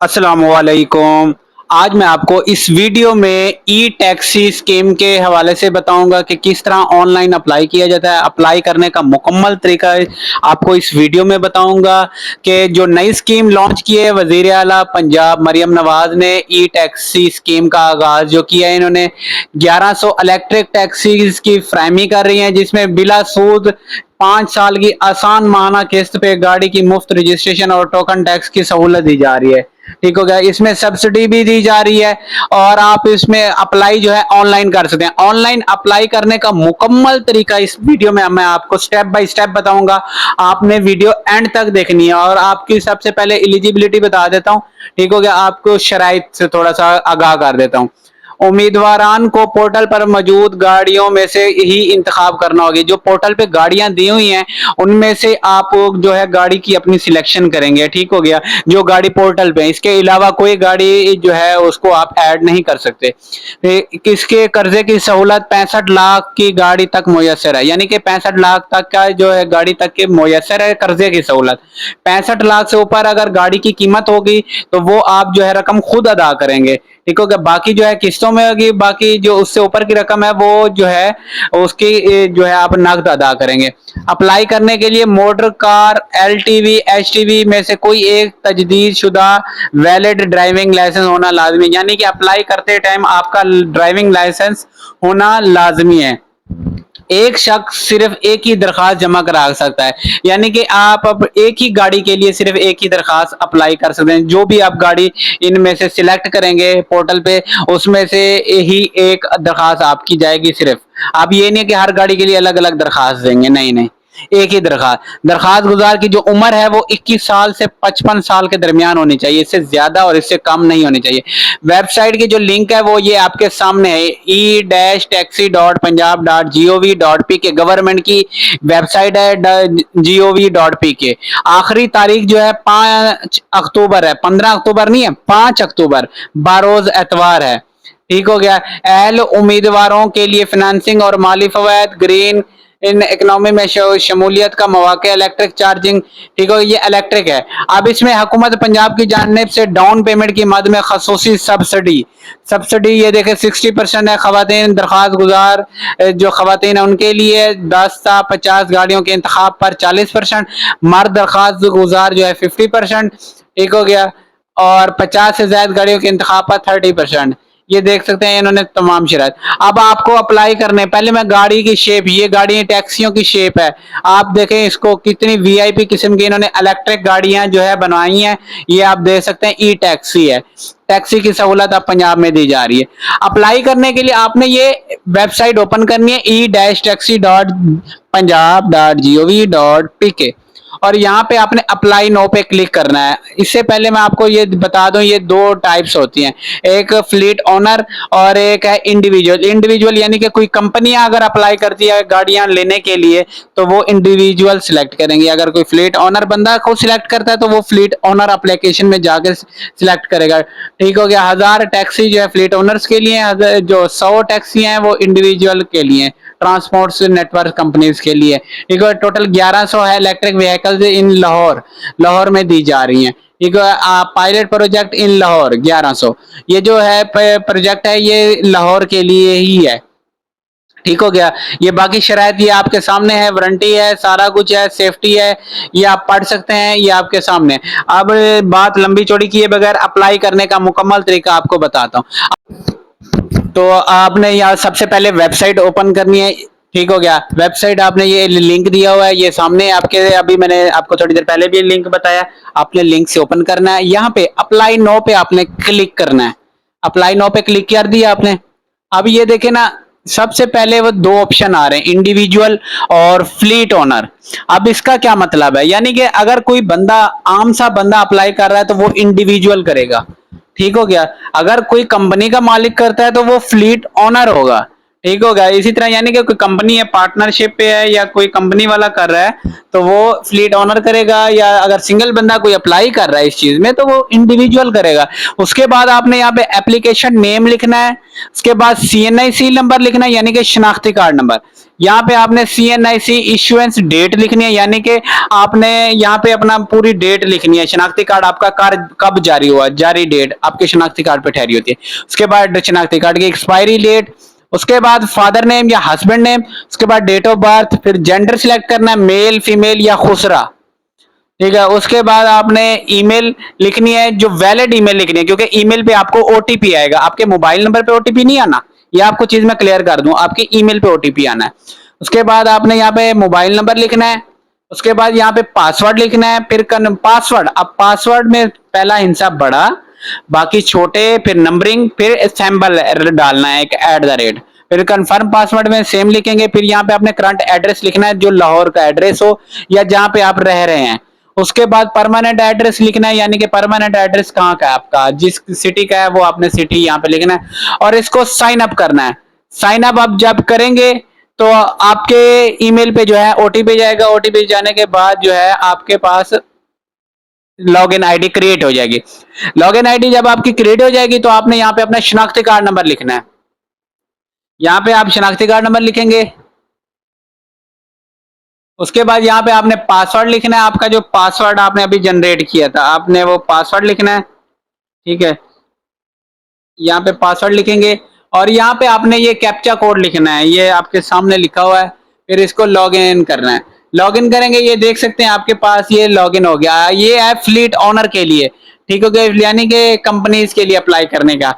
अस्सलामुअलैकुम। आज मैं आपको इस वीडियो में ई टैक्सी स्कीम के हवाले से बताऊंगा कि किस तरह ऑनलाइन अप्लाई किया जाता है। अप्लाई करने का मुकम्मल तरीका आपको इस वीडियो में बताऊंगा कि जो नई स्कीम लॉन्च की है वजीर आला पंजाब मरियम नवाज ने ई टैक्सी स्कीम का आगाज जो किया है। इन्होंने 1100 इलेक्ट्रिक टैक्सीज की फ्राहमी कर रही हैं, जिसमें बिला सूद 5 साल की आसान माहाना किस्त पे गाड़ी की मुफ्त रजिस्ट्रेशन और टोकन टैक्स की सहूलत दी जा रही है। ठीक हो गया। इसमें सब्सिडी भी दी जा रही है और आप इसमें अप्लाई जो है ऑनलाइन कर सकते हैं। ऑनलाइन अप्लाई करने का मुकम्मल तरीका इस वीडियो में मैं आपको स्टेप बाय स्टेप बताऊंगा। आपने वीडियो एंड तक देखनी है और आपकी सबसे पहले एलिजिबिलिटी बता देता हूं। ठीक हो गया। आपको शराइत से थोड़ा सा आगाह कर देता हूं। उम्मीदवारान को पोर्टल पर मौजूद गाड़ियों में से ही इंतखाब करना होगी। जो पोर्टल पे गाड़ियां दी हुई हैं उनमें से आप जो है गाड़ी की अपनी सिलेक्शन करेंगे। ठीक हो गया। जो गाड़ी पोर्टल पे, इसके अलावा कोई गाड़ी जो है उसको आप ऐड नहीं कर सकते। किसके कर्जे की सहूलत 65 लाख की गाड़ी तक मुयसर है, यानी कि 65 लाख तक का जो है गाड़ी तक के मुयसर है कर्जे की सहूलत। 65 लाख से ऊपर अगर गाड़ी की कीमत होगी तो वो आप जो है रकम खुद अदा करेंगे। ठीक हो गया। बाकी जो है किस्तों में होगी, बाकी जो उससे ऊपर की रकम है वो जो है उसकी जो है आप नकद अदा करेंगे। अप्लाई करने के लिए मोटर कार, एलटीवी, एचटीवी में से कोई एक तजदीद शुदा वैलिड ड्राइविंग लाइसेंस होना लाजमी, यानी कि अप्लाई करते टाइम आपका ड्राइविंग लाइसेंस होना लाजमी है। एक शख्स सिर्फ एक ही दरखास्त जमा करा सकता है, यानी कि आप अब एक ही गाड़ी के लिए सिर्फ एक ही दरखास्त अप्लाई कर सकते हैं। जो भी आप गाड़ी इनमें से सिलेक्ट करेंगे पोर्टल पे उसमें से ही एक दरखास्त आपकी जाएगी सिर्फ। आप ये नहीं कि हर गाड़ी के लिए अलग अलग दरखास्त देंगे, नहीं नहीं, एक ही दरखास्त। दरखास्त गुजार की जो उम्र है वो 21 साल से 55 साल के दरमियान होनी चाहिए, इससे ज्यादा और इससे कम नहीं होनी चाहिए। वेबसाइट की जो लिंक है वो ये आपके सामने है, e-taxi.punjab.gov.pk गवर्नमेंट की वेबसाइट है gov.pk। आखिरी तारीख जो है 5 अक्टूबर है, 15 अक्टूबर नहीं है, 5 अक्टूबर बारोज एतवार है। ठीक हो गया। अहल उम्मीदवारों के लिए फाइनेंसिंग और माली फवायद, ग्रीन इन इकोनॉमी में शमूलियत का मौका, इलेक्ट्रिक चार्जिंग। ठीक है। ये इलेक्ट्रिक है। अब इसमें हुकूमत पंजाब की जानिब से डाउन पेमेंट की मद में खसूसी सब्सिडी सब्सिडी ये देखें 60% है। खवातीन दरखास्त गुजार जो खवातीन है उनके लिए 10 से 50 गाड़ियों के इंतखाब पर 40%, मर्द दरखास्त गुजार जो है 50%। ठीक हो गया। और 50 से ज्यादा गाड़ियों के इंतखाब पर 30%। ये देख सकते हैं इन्होंने तमाम शराइत। अब आपको अप्लाई करने पहले मैं गाड़ी की शेप, ये गाड़ी टैक्सियों की शेप है, आप देखें इसको कितनी वीआईपी किस्म की इन्होंने इलेक्ट्रिक गाड़ियां जो है बनवाई हैं। ये आप देख सकते हैं ई टैक्सी है। टैक्सी की सहूलत अब पंजाब में दी जा रही है। अप्लाई करने के लिए आपने ये वेबसाइट ओपन करनी है e-taxi.punjab.gov.pk और यहाँ पे आपने अप्लाई नो पे क्लिक करना है। इससे पहले मैं आपको ये बता दूं ये दो टाइप्स होती हैं, एक फ्लीट ओनर और एक है इंडिविजुअल। इंडिविजुअल यानी कि कोई कंपनियां अगर अप्लाई करती है गाड़ियां लेने के लिए तो वो इंडिविजुअल सिलेक्ट करेंगे। अगर कोई फ्लीट ओनर बंदा को सिलेक्ट करता है तो वो फ्लीट ओनर एप्लीकेशन में जाकर सिलेक्ट करेगा। ठीक हो गया। 1000 टैक्सी जो है फ्लीट ओनर्स के लिए, जो 100 टैक्सी हैं वो इंडिविजुअल के लिए, ट्रांसपोर्ट नेटवर्क कंपनीज के लिए। ठीक है। टोटल 1100 है इलेक्ट्रिक व्हीकल्स इन लाहौर, लाहौर में दी जा रही हैं। ठीक है। पायलट प्रोजेक्ट इन लाहौर 1100, ये जो है प्रोजेक्ट है ये लाहौर के लिए ही है। ठीक हो गया। ये बाकी शराइत ये आपके सामने है, वारंटी है, सारा कुछ है, सेफ्टी है, ये आप पढ़ सकते हैं, ये आपके सामने। अब बात लंबी चौड़ी किए बगैर अप्लाई करने का मुकम्मल तरीका आपको बताता हूँ। तो आपने यहाँ सबसे पहले वेबसाइट ओपन करनी है। ठीक हो गया। वेबसाइट आपने ये लिंक दिया हुआ है ये सामने आपके, अभी मैंने आपको थोड़ी देर पहले भी लिंक बताया, आपने लिंक से ओपन करना है। यहाँ पे अप्लाई नो पे आपने क्लिक करना है। अप्लाई नो पे क्लिक कर दिया आपने। अब ये देखे ना, सबसे पहले वो दो ऑप्शन आ रहे हैं, इंडिविजुअल और फ्लीट ओनर। अब इसका क्या मतलब है, यानी कि अगर कोई बंदा, आम सा बंदा अप्लाई कर रहा है तो वो इंडिविजुअल करेगा। ठीक हो गया। अगर कोई कंपनी का मालिक करता है तो वो फ्लीट ओनर होगा। ठीक होगा। इसी तरह यानी कि कोई कंपनी है, पार्टनरशिप पे है या कोई कंपनी वाला कर रहा है, तो वो फ्लीट ओनर करेगा, या अगर सिंगल बंदा कोई अप्लाई कर रहा है इस चीज में तो वो इंडिविजुअल करेगा। उसके बाद आपने यहाँ पे एप्लीकेशन नेम लिखना है, उसके बाद सीएनआईसी नंबर लिखना है यानी कि शनाख्ती कार्ड नंबर। यहाँ पे आपने सीएनआईसी इशुएंस डेट लिखनी है, यानी कि आपने यहाँ पे अपना पूरी डेट लिखनी है, शनाख्ती कार्ड आपका कार्ड कब जारी हुआ, जारी डेट आपके शनाख्ती कार्ड पे ठहरी होती है। उसके बाद शनाख्ती कार्ड की एक्सपायरी डेट, उसके बाद फादर नेम या हस्बैंड नेम, उसके बाद डेट ऑफ बर्थ, फिर जेंडर सिलेक्ट करना है, मेल फीमेल या खुसरा। ठीक है, उसके बाद आपने ईमेल लिखनी है, जो वैलिड ईमेल लिखनी है, क्योंकि ईमेल पे आपको ओटीपी आएगा, आपके मोबाइल नंबर पे ओटीपी नहीं आना। ये आपको चीज मैं क्लियर कर दूं, आपके ईमेल पे ओटीपी आना है। उसके बाद आपने यहाँ पे मोबाइल नंबर लिखना है, उसके बाद यहाँ पे पासवर्ड लिखना है, फिर पासवर्ड, अब पासवर्ड में पहला हिस्सा बड़ा, बाकी छोटे, फिर नंबरिंग, फिर सैम्बल डालना है एक @ फिर कंफर्म पासवर्ड में सेम लिखेंगे। फिर यहाँ पे आपने करंट एड्रेस लिखना है, जो लाहौर का एड्रेस हो या जहाँ पे आप रह रहे हैं। उसके बाद परमानेंट एड्रेस लिखना है, यानी कि परमानेंट एड्रेस कहाँ का है आपका, जिस सिटी का है वो आपने सिटी यहाँ पे लिखना है, और इसको साइन अप करना है। साइन अप आप जब करेंगे तो आपके ईमेल पे जो है ओटीपी जाएगा, ओटीपी जाने के बाद जो है आपके पास लॉगिन आईडी क्रिएट हो जाएगी। लॉगिन आईडी जब आपकी क्रिएट हो जाएगी तो आपने यहाँ पे अपना शनाख्ती कार्ड नंबर लिखना है। यहाँ पे आप शनाख्ती कार्ड नंबर लिखेंगे, उसके बाद यहाँ पे आपने पासवर्ड लिखना है, आपका जो पासवर्ड आपने अभी जनरेट किया था आपने वो पासवर्ड लिखना है। ठीक है, यहाँ पे पासवर्ड लिखेंगे, और यहाँ पे आपने ये कैप्चा कोड लिखना है, ये आपके सामने लिखा हुआ है। फिर इसको लॉग इन करना है। लॉग इन करेंगे, ये देख सकते हैं आपके पास ये लॉग इन हो गया। ये है फ्लीट ओनर के लिए, ठीक हो गया, यानी कि कंपनीज के लिए अप्लाई करने का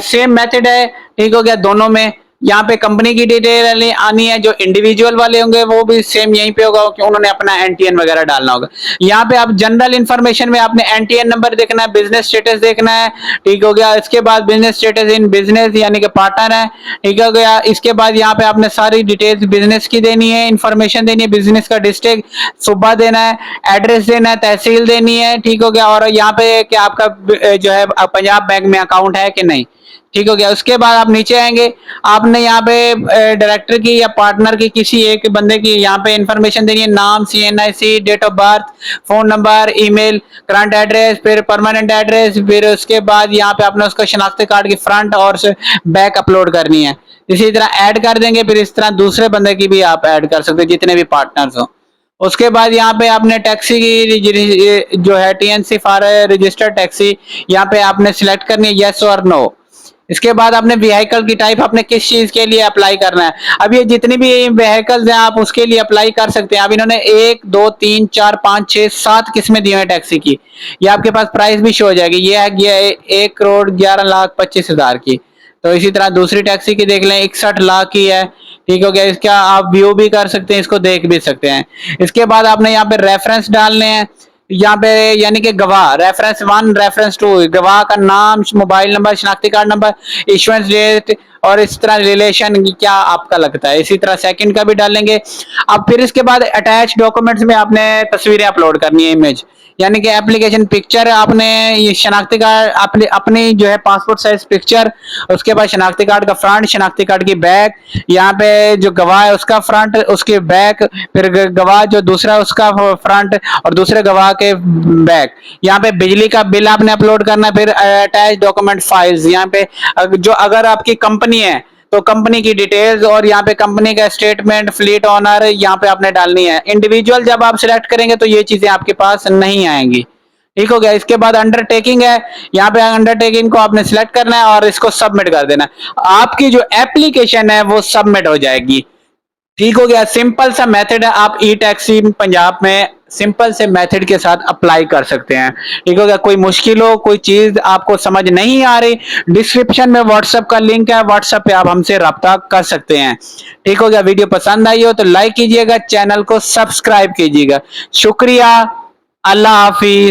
सेम मेथड है। ठीक हो गया दोनों में। यहाँ पे कंपनी की डिटेल आनी है, जो इंडिविजुअल वाले होंगे वो भी सेम यहीं पे होगा कि उन्होंने अपना एनटीएन वगैरह डालना होगा। यहाँ पे आप जनरल इन्फॉर्मेशन में आपने एनटीएन नंबर देखना है, बिजनेस स्टेटस देखना है। ठीक हो गया, इसके बाद बिजनेस स्टेटस इन बिजनेस यानी कि पार्टनर है। ठीक हो गया, इसके बाद यहाँ पे आपने सारी डिटेल्स बिजनेस की देनी है, इन्फॉर्मेशन देनी है, बिजनेस का डिस्ट्रिक्ट सूबा देना है, एड्रेस देना है, तहसील देनी है। ठीक हो गया, और यहाँ पे कि आपका जो है पंजाब बैंक में अकाउंट है कि नहीं। ठीक हो गया, उसके बाद आप नीचे आएंगे, आपने यहाँ पे डायरेक्टर की या पार्टनर की किसी एक बंदे की यहाँ पे इंफॉर्मेशन देनी है, नाम, CNIC, date of birth, phone number, email, current address, फिर परमानेंट एड्रेस, फिर उसके बाद यहाँ पे आपने उसका शनाख्ती कार्ड की फ्रंट और बैक अपलोड करनी है। इसी तरह ऐड कर देंगे, फिर इस तरह दूसरे बंदे की भी आप ऐड कर सकते हैं, जितने भी पार्टनर्स हो। उसके बाद यहाँ पे आपने टैक्सी की जो है टीएनसी फॉर रजिस्टर्ड टैक्सी, यहाँ पे आपने सिलेक्ट करनी है यस और नो। इसके बाद आपने व्हीकल की टाइप आपने किस चीज के लिए अप्लाई करना है। अब ये जितनी भी व्हीकल्स हैं आप उसके लिए अप्लाई कर सकते हैं। अब इन्होंने 1 2 3 4 5 6 7 किस्में दी हैं टैक्सी की, ये आपके पास प्राइस भी शो हो जाएगी। ये है 1,11,25,000 की। तो इसी तरह दूसरी टैक्सी की देख लें, 61 लाख की है। ठीक हो गया, इसका आप व्यू भी कर सकते हैं, इसको देख भी सकते हैं। इसके बाद आपने यहाँ पे रेफरेंस डालने हैं, यहाँ पे यानी कि गवाह, रेफरेंस 1 रेफरेंस 2, गवाह का नाम, मोबाइल नंबर, शनाख्ती कार्ड नंबर, इशुएंस डेट, और इस तरह रिलेशन क्या आपका लगता है। इसी तरह सेकंड का भी डालेंगे। अब फिर इसके बाद अटैच डॉक्यूमेंट्स में आपने तस्वीरें अपलोड करनी है, इमेज यानी कि एप्लीकेशन पिक्चर, आपने ये शनाख्ती कार्ड अपनी जो है पासपोर्ट साइज पिक्चर, उसके बाद शनाख्ती कार्ड का फ्रंट, शनाख्ती कार्ड की बैक, यहाँ पे जो गवाह है उसका फ्रंट, उसके बैक, फिर गवाह जो दूसरा उसका फ्रंट और दूसरे गवाह के बैक। यहाँ पे बिजली का बिल आपने अपलोड करना है। फिर अटैच डॉक्यूमेंट फाइल्स, यहाँ पे जो अगर आपकी कंपनी है तो कंपनी की डिटेल्स, और यहाँ पे कंपनी का स्टेटमेंट, फ्लीट ओनर यहाँ पे आपने डालनी है। इंडिविजुअल जब आप सिलेक्ट करेंगे तो ये चीजें आपके पास नहीं आएंगी। ठीक हो गया, इसके बाद अंडरटेकिंग है, यहाँ पे अंडरटेकिंग को आपने सिलेक्ट करना है और इसको सबमिट कर देना है। आपकी जो एप्लीकेशन है वो सबमिट हो जाएगी। ठीक हो गया, सिंपल सा मेथड है, आप ई टैक्सी पंजाब में सिंपल से मेथड के साथ अप्लाई कर सकते हैं। ठीक हो गया, कोई मुश्किल हो, कोई चीज आपको समझ नहीं आ रही, डिस्क्रिप्शन में व्हाट्सएप का लिंक है, व्हाट्सएप पे आप हमसे रब्ता कर सकते हैं। ठीक हो गया, वीडियो पसंद आई हो तो लाइक कीजिएगा, चैनल को सब्सक्राइब कीजिएगा। शुक्रिया, अल्लाह हाफिज।